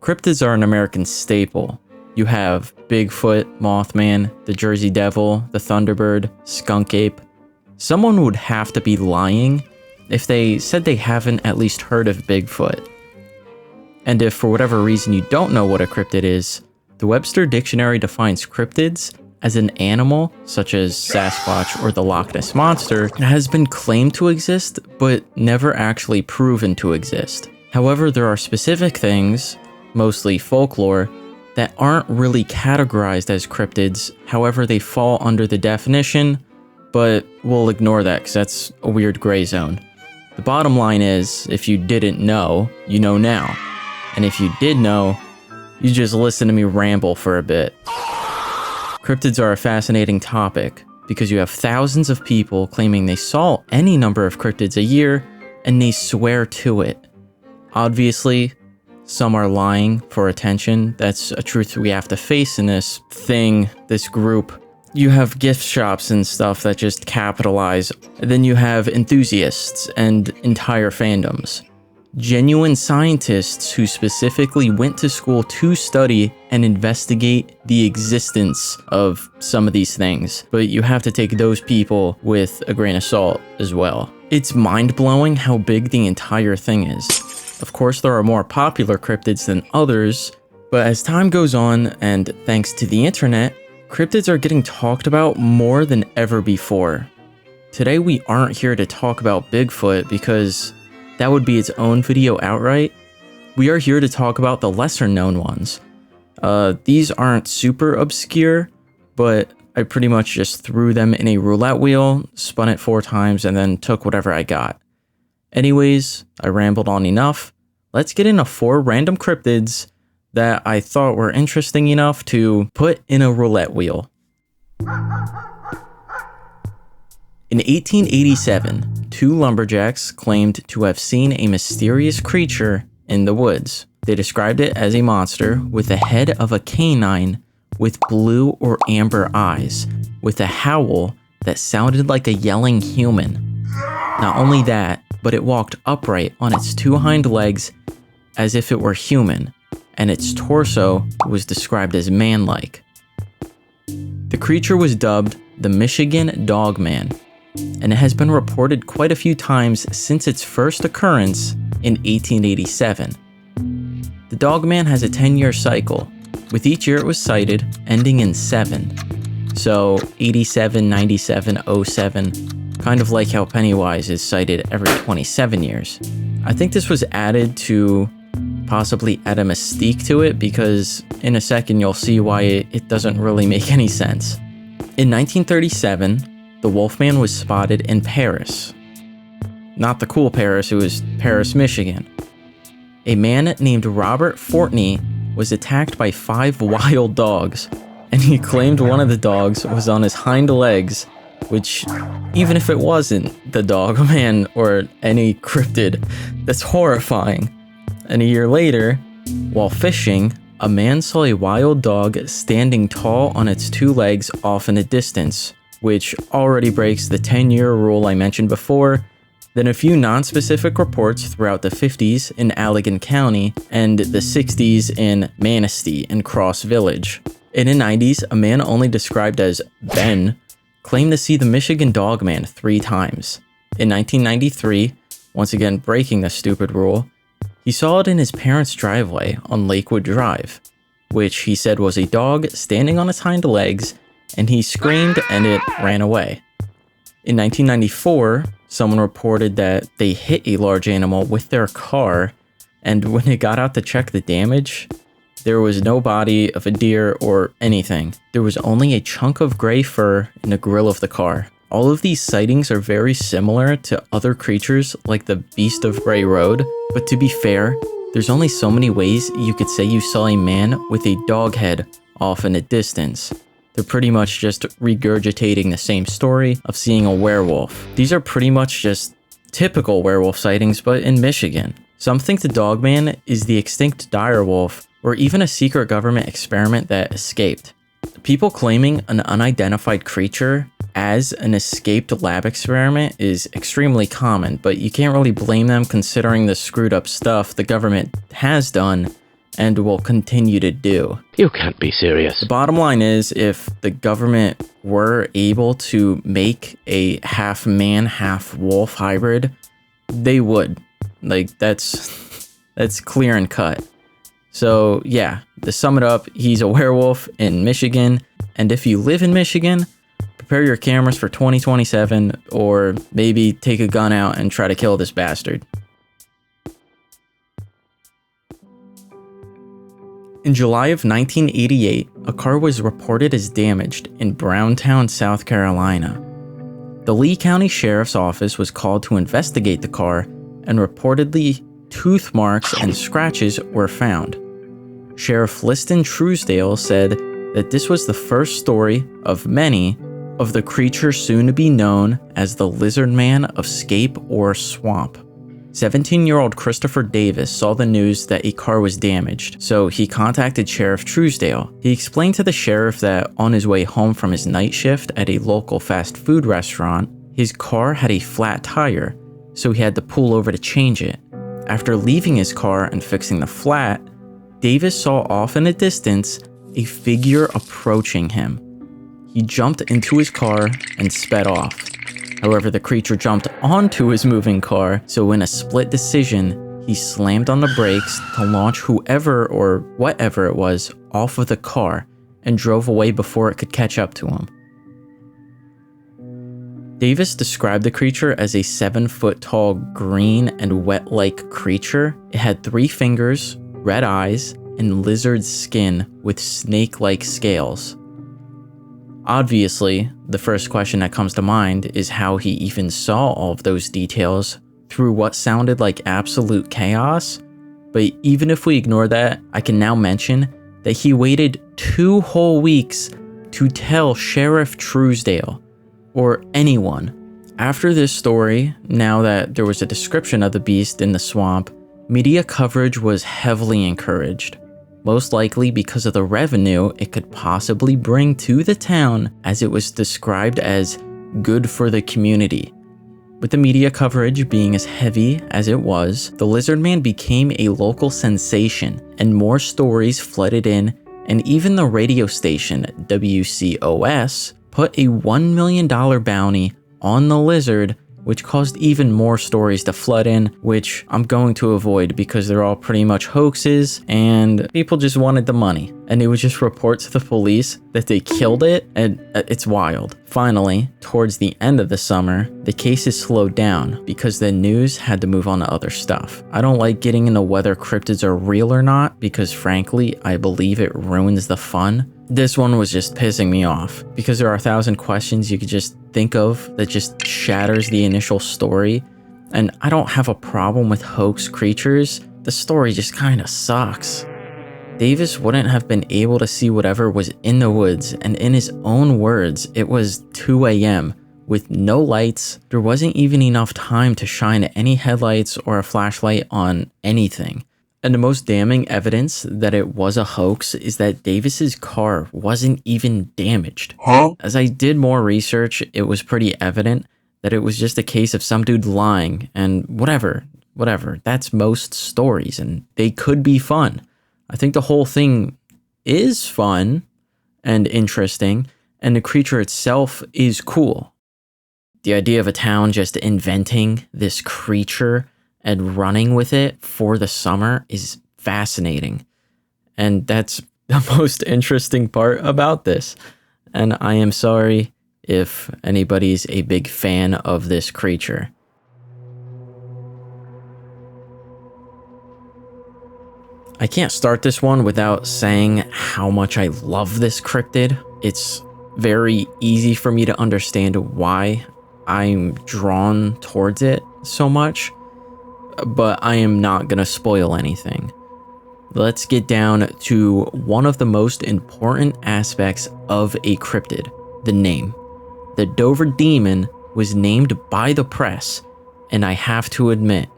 Cryptids are an American staple. You have Bigfoot, Mothman, the Jersey Devil, the Thunderbird, Skunk Ape. Someone would have to be lying if they said they haven't at least heard of Bigfoot. And if for whatever reason you don't know what a cryptid is, the Webster Dictionary defines cryptids as an animal such as Sasquatch or the Loch Ness Monster that has been claimed to exist but never actually proven to exist. However, there are specific things, mostly folklore, that aren't really categorized as cryptids. However, they fall under the definition, but we'll ignore that because that's a weird gray zone. The bottom line is, if you didn't know, you know now. And if you did know, you just listen to me ramble for a bit. Cryptids are a fascinating topic because you have thousands of people claiming they saw any number of cryptids a year and they swear to it. Obviously, some are lying for attention. That's a truth we have to face in this thing, this group. You have gift shops and stuff that just capitalize. Then you have enthusiasts and entire fandoms. Genuine scientists who specifically went to school to study and investigate the existence of some of these things. But you have to take those people with a grain of salt as well. It's mind-blowing how big the entire thing is. Of course, there are more popular cryptids than others, but as time goes on, and thanks to the internet, cryptids are getting talked about more than ever before. Today, we aren't here to talk about Bigfoot because that would be its own video outright. We are here to talk about the lesser known ones. These aren't super obscure, but I pretty much just threw them in a roulette wheel, spun it 4 times, and then took whatever I got. Anyways, I rambled on enough. Let's get into 4 random cryptids that I thought were interesting enough to put in a roulette wheel. In 1887, 2 lumberjacks claimed to have seen a mysterious creature in the woods. They described it as a monster with the head of a canine with blue or amber eyes, with a howl that sounded like a yelling human. Not only that, but it walked upright on its 2 hind legs as if it were human, and its torso was described as man-like. The creature was dubbed the Michigan Dogman, and it has been reported quite a few times since its first occurrence in 1887. The Dogman has a 10-year cycle, with each year it was sighted ending in 7. So 87, 97, 07, kind of like how Pennywise is sighted every 27 years. I think this was added to possibly add a mystique to it because in a second you'll see why it doesn't really make any sense. In 1937, the Wolfman was spotted in Paris. Not the cool Paris, it was Paris, Michigan. A man named Robert Fortney was attacked by 5 wild dogs, and he claimed one of the dogs was on his hind legs, which, even if it wasn't the Dogman or any cryptid, that's horrifying. And a year later, while fishing, a man saw a wild dog standing tall on its 2 legs off in a distance, which already breaks the 10-year rule I mentioned before. Then a few non-specific reports throughout the 50s in Allegan County and the 60s in Manistee and Cross Village. In the 90s, a man only described as Ben claimed to see the Michigan Dogman 3 times. In 1993, once again breaking the stupid rule, he saw it in his parents' driveway on Lakewood Drive, which he said was a dog standing on its hind legs, and he screamed and it ran away. In 1994, someone reported that they hit a large animal with their car, and when it got out to check the damage, there was no body of a deer or anything. There was only a chunk of gray fur in the grill of the car. All of these sightings are very similar to other creatures like the Beast of Bray Road, but to be fair, there's only so many ways you could say you saw a man with a dog head off in a distance. They're pretty much just regurgitating the same story of seeing a werewolf. These are pretty much just typical werewolf sightings, but in Michigan. Some think the Dogman is the extinct direwolf, or even a secret government experiment that escaped. People claiming an unidentified creature as an escaped lab experiment is extremely common, but you can't really blame them considering the screwed up stuff the government has done and will continue to do. You can't be serious. The bottom line is, if the government were able to make a half man, half wolf hybrid, they would. Like, that's clear and cut. So yeah, to sum it up, he's a werewolf in Michigan, and if you live in Michigan, prepare your cameras for 2027, or maybe take a gun out and try to kill this bastard. In July of 1988, a car was reported as damaged in Browntown, South Carolina. The Lee County Sheriff's Office was called to investigate the car, and reportedly, tooth marks and scratches were found. Sheriff Liston Truesdale said that this was the first story of many of the creature soon to be known as the Lizard Man of Scape or Swamp. 17-year-old Christopher Davis saw the news that a car was damaged, so he contacted Sheriff Truesdale. He explained to the sheriff that on his way home from his night shift at a local fast food restaurant, his car had a flat tire, so he had to pull over to change it. After leaving his car and fixing the flat, Davis saw off in the distance a figure approaching him. He jumped into his car and sped off. However, the creature jumped onto his moving car, so in a split decision, he slammed on the brakes to launch whoever or whatever it was off of the car and drove away before it could catch up to him. Davis described the creature as a 7-foot-tall green and wet-like creature. It had 3 fingers, red eyes, and lizard skin with snake-like scales. Obviously, the first question that comes to mind is how he even saw all of those details through what sounded like absolute chaos. But even if we ignore that, I can now mention that he waited 2 whole weeks to tell Sheriff Truesdale, or anyone. After this story, now that there was a description of the beast in the swamp, media coverage was heavily encouraged, most likely because of the revenue it could possibly bring to the town, as it was described as good for the community. With the media coverage being as heavy as it was, the Lizard Man became a local sensation, and more stories flooded in, and even the radio station WCOS put a $1 million bounty on the lizard, which caused even more stories to flood in, which I'm going to avoid because they're all pretty much hoaxes and people just wanted the money. And they would just report to the police that they killed it, and it's wild. Finally, towards the end of the summer, the cases slowed down because the news had to move on to other stuff. I don't like getting into whether cryptids are real or not because frankly, I believe it ruins the fun. This one was just pissing me off because there are 1,000 questions you could just think of that just shatters the initial story. And I don't have a problem with hoax creatures. The story just kind of sucks. Davis wouldn't have been able to see whatever was in the woods, and in his own words, it was 2 a.m. with no lights. There wasn't even enough time to shine any headlights or a flashlight on anything. And the most damning evidence that it was a hoax is that Davis's car wasn't even damaged. As I did more research, it was pretty evident that it was just a case of some dude lying, and whatever, that's most stories, and they could be fun. I think the whole thing is fun and interesting, and the creature itself is cool. The idea of a town just inventing this creature and running with it for the summer is fascinating. And that's the most interesting part about this. And I am sorry if anybody's a big fan of this creature. I can't start this one without saying how much I love this cryptid. It's very easy for me to understand why I'm drawn towards it so much, but I am not gonna spoil anything. Let's get down to one of the most important aspects of a cryptid, the name. The Dover Demon was named by the press, and I have to admit,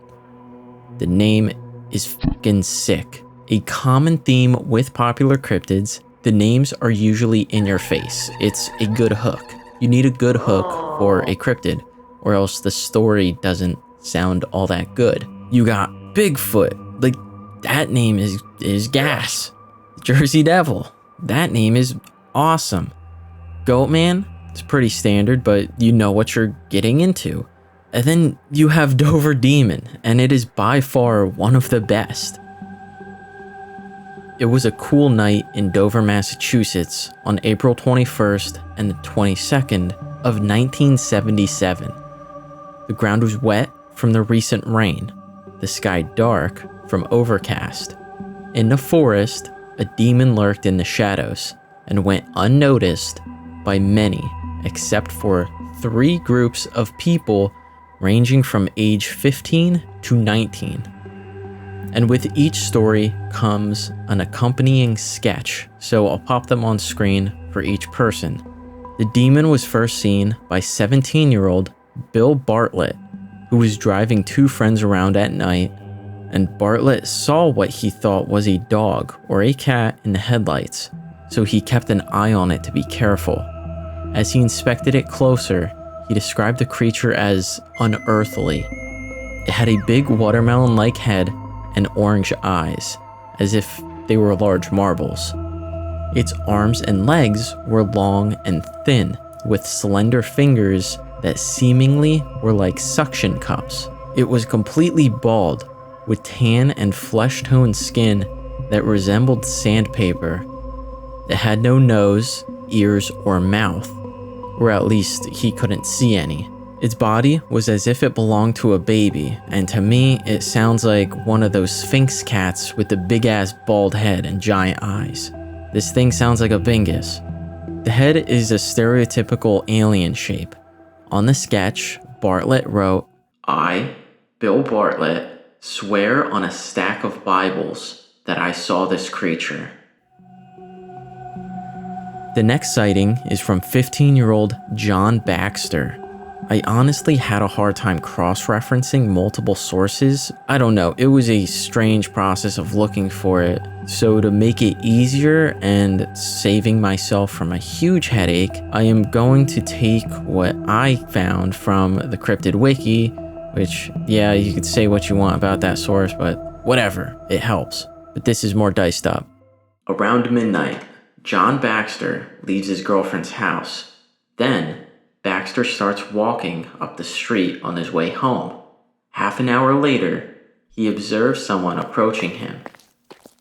the name is fucking sick. A common theme with popular cryptids, the names are usually in your face. It's a good hook. You need a good hook for a cryptid, or else the story doesn't sound all that good. You got Bigfoot. Like, that name is Gas. Jersey Devil, that name is awesome. Goatman, it's pretty standard, but you know what you're getting into. And then you have Dover Demon, and it is by far one of the best. It was a cool night in Dover, Massachusetts on April 21st and the 22nd of 1977. The ground was wet from the recent rain, the sky dark from overcast. In the forest, a demon lurked in the shadows and went unnoticed by many except for 3 groups of people ranging from age 15 to 19. And with each story comes an accompanying sketch, so I'll pop them on screen for each person. The demon was first seen by 17-year-old Bill Bartlett, who was driving 2 friends around at night, and Bartlett saw what he thought was a dog or a cat in the headlights, so he kept an eye on it to be careful. As he inspected it closer, he described the creature as unearthly. It had a big watermelon-like head and orange eyes, as if they were large marbles. Its arms and legs were long and thin, with slender fingers that seemingly were like suction cups. It was completely bald, with tan and flesh-toned skin that resembled sandpaper. It had no nose, ears, or mouth, or at least he couldn't see any. Its body was as if it belonged to a baby, and to me, it sounds like one of those Sphinx cats with the big-ass bald head and giant eyes. This thing sounds like a Bingus. The head is a stereotypical alien shape. On the sketch, Bartlett wrote, "I, Bill Bartlett, swear on a stack of Bibles that I saw this creature." The next sighting is from 15-year-old John Baxter. I honestly had a hard time cross-referencing multiple sources. I don't know, it was a strange process of looking for it. So to make it easier and saving myself from a huge headache, I am going to take what I found from the Cryptid Wiki, which, yeah, you could say what you want about that source, but whatever, it helps. But this is more diced up. Around midnight, John Baxter leaves his girlfriend's house. Then, Baxter starts walking up the street on his way home. Half an hour later, he observes someone approaching him.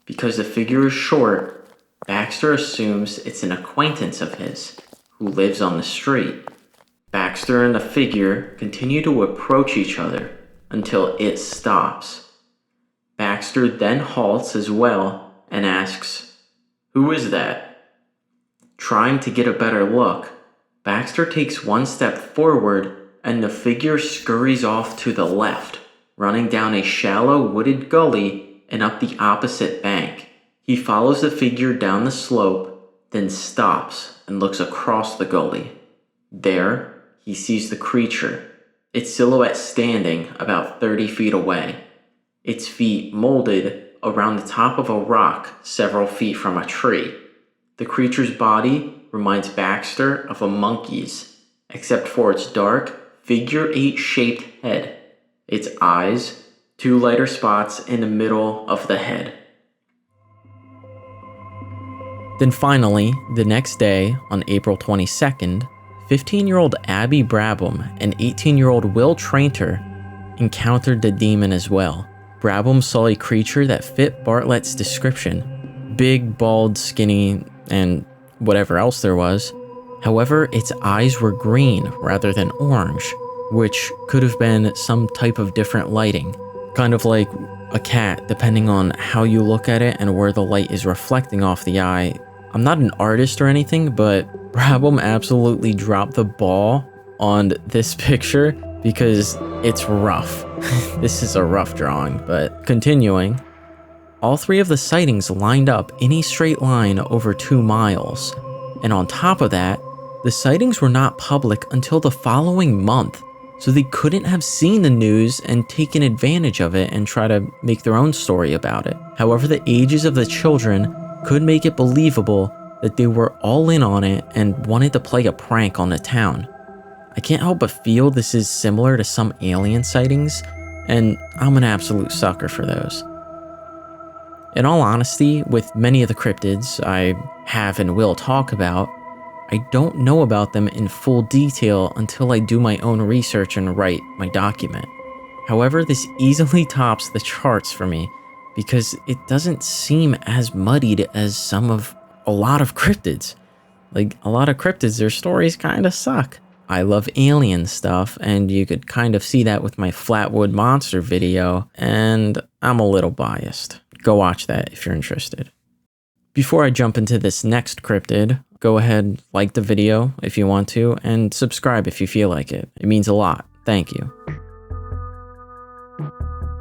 Because the figure is short, Baxter assumes it's an acquaintance of his who lives on the street. Baxter and the figure continue to approach each other until it stops. Baxter then halts as well and asks, "Who is that?" Trying to get a better look, Baxter takes one step forward and the figure scurries off to the left, running down a shallow wooded gully and up the opposite bank. He follows the figure down the slope, then stops and looks across the gully. There, he sees the creature, its silhouette standing about 30 feet away, its feet molded around the top of a rock several feet from a tree. The creature's body reminds Baxter of a monkey's, except for its dark, figure-8-shaped head, its eyes, 2 lighter spots in the middle of the head. Then finally, the next day, on April 22nd, 15-year-old Abby Brabham and 18-year-old Will Trainter encountered the demon as well. Brabham saw a creature that fit Bartlett's description. Big, bald, skinny, and whatever else there was. However, its eyes were green rather than orange, which could have been some type of different lighting. Kind of like a cat, depending on how you look at it and where the light is reflecting off the eye. I'm not an artist or anything, but Brabham absolutely dropped the ball on this picture because it's rough. This is a rough drawing, but continuing. All 3 of the sightings lined up in a straight line over 2 miles. And on top of that, the sightings were not public until the following month, so they couldn't have seen the news and taken advantage of it and try to make their own story about it. However, the ages of the children could make it believable that they were all in on it and wanted to play a prank on the town. I can't help but feel this is similar to some alien sightings, and I'm an absolute sucker for those. In all honesty, with many of the cryptids I have and will talk about, I don't know about them in full detail until I do my own research and write my document. However, this easily tops the charts for me because it doesn't seem as muddied as a lot of cryptids. Like, a lot of cryptids, their stories kind of suck. I love alien stuff, and you could kind of see that with my Flatwood Monster video, and I'm a little biased. Go watch that if you're interested. Before I jump into this next cryptid, go ahead, like the video if you want to, and subscribe if you feel like it. It means a lot. Thank you.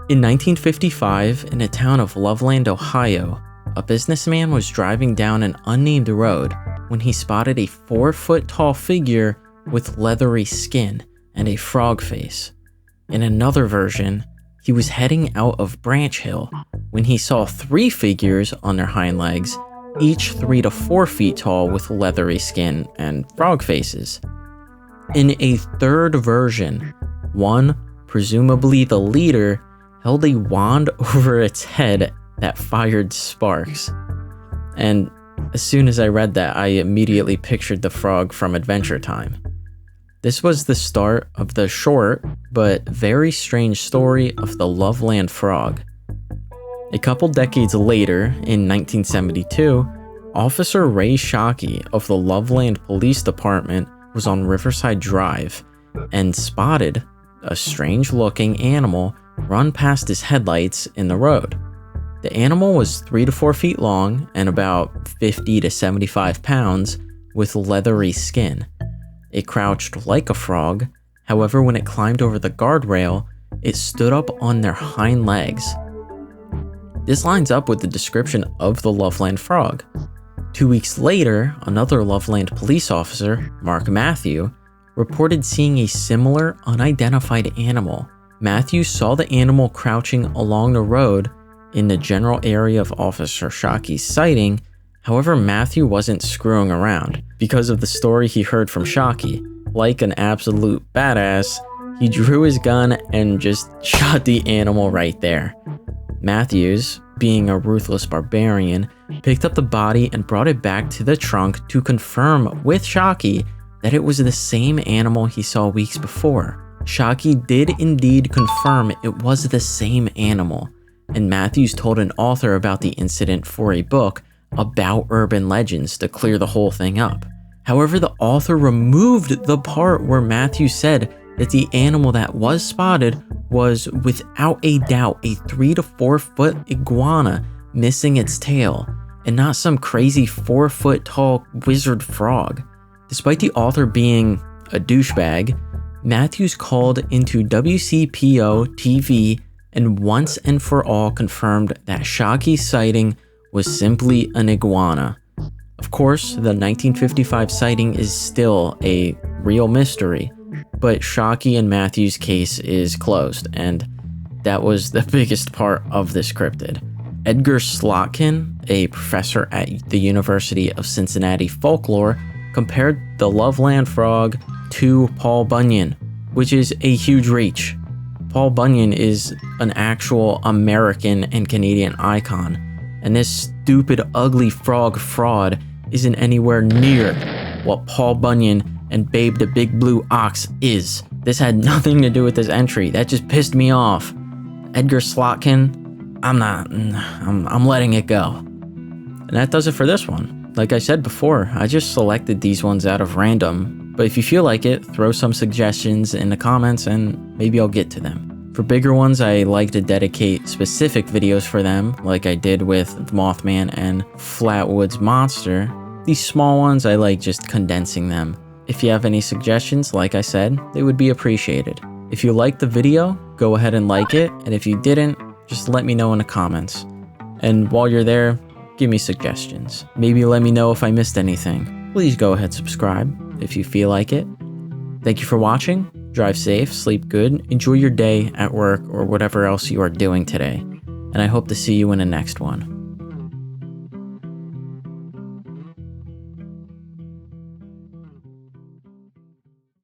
In 1955, in the town of Loveland, Ohio, a businessman was driving down an unnamed road when he spotted a 4-foot-tall figure with leathery skin and a frog face. In another version, he was heading out of Branch Hill when he saw 3 figures on their hind legs, each 3 to 4 feet tall with leathery skin and frog faces. In a third version, one, presumably the leader, held a wand over its head that fired sparks. And as soon as I read that, I immediately pictured the frog from Adventure Time. This was the start of the short but very strange story of the Loveland Frog. A couple decades later, in 1972, Officer Ray Shockey of the Loveland Police Department was on Riverside Drive and spotted a strange-looking animal run past his headlights in the road. The animal was 3 to 4 feet long and about 50 to 75 pounds with leathery skin. It crouched like a frog, however when it climbed over the guardrail, it stood up on their hind legs. This lines up with the description of the Loveland Frog. 2 weeks later, another Loveland police officer, Mark Matthew, reported seeing a similar unidentified animal. Matthew saw the animal crouching along the road in the general area of Officer Shockey's sighting. However, Matthew wasn't screwing around. Because of the story he heard from Shockey, like an absolute badass, he drew his gun and just shot the animal right there. Matthews, being a ruthless barbarian, picked up the body and brought it back to the trunk to confirm with Shockey that it was the same animal he saw weeks before. Shockey did indeed confirm it was the same animal, and Matthews told an author about the incident for a book about urban legends to clear the whole thing up. However, the author removed the part where Matthews said that the animal that was spotted was without a doubt a 3 to 4 foot iguana missing its tail, and not some crazy 4 foot tall wizard frog. Despite the author being a douchebag, Matthews called into WCPO TV and once and for all confirmed that Shockey's sighting was simply an iguana. Of course, the 1955 sighting is still a real mystery, but Shockey and Matthews' case is closed, and that was the biggest part of this cryptid. Edgar Slotkin, a professor at the University of Cincinnati folklore, compared the Loveland Frog to Paul Bunyan, which is a huge reach. Paul Bunyan is an actual American and Canadian icon, and this stupid, ugly frog fraud isn't anywhere near what Paul Bunyan and Babe the Big Blue Ox is. This had nothing to do with this entry. That just pissed me off. Edgar Slotkin, I'm letting it go. And that does it for this one. Like I said before, I just selected these ones out of random, but if you feel like it, throw some suggestions in the comments and maybe I'll get to them. For bigger ones, I like to dedicate specific videos for them, like I did with Mothman and Flatwood's Monster. These small ones, I like just condensing them. If you have any suggestions, like I said, they would be appreciated. If you liked the video, go ahead and like it, and if you didn't, just let me know in the comments. And while you're there, give me suggestions. Maybe let me know if I missed anything. Please go ahead and subscribe if you feel like it. Thank you for watching. Drive safe, sleep good, enjoy your day at work or whatever else you are doing today. And I hope to see you in the next one.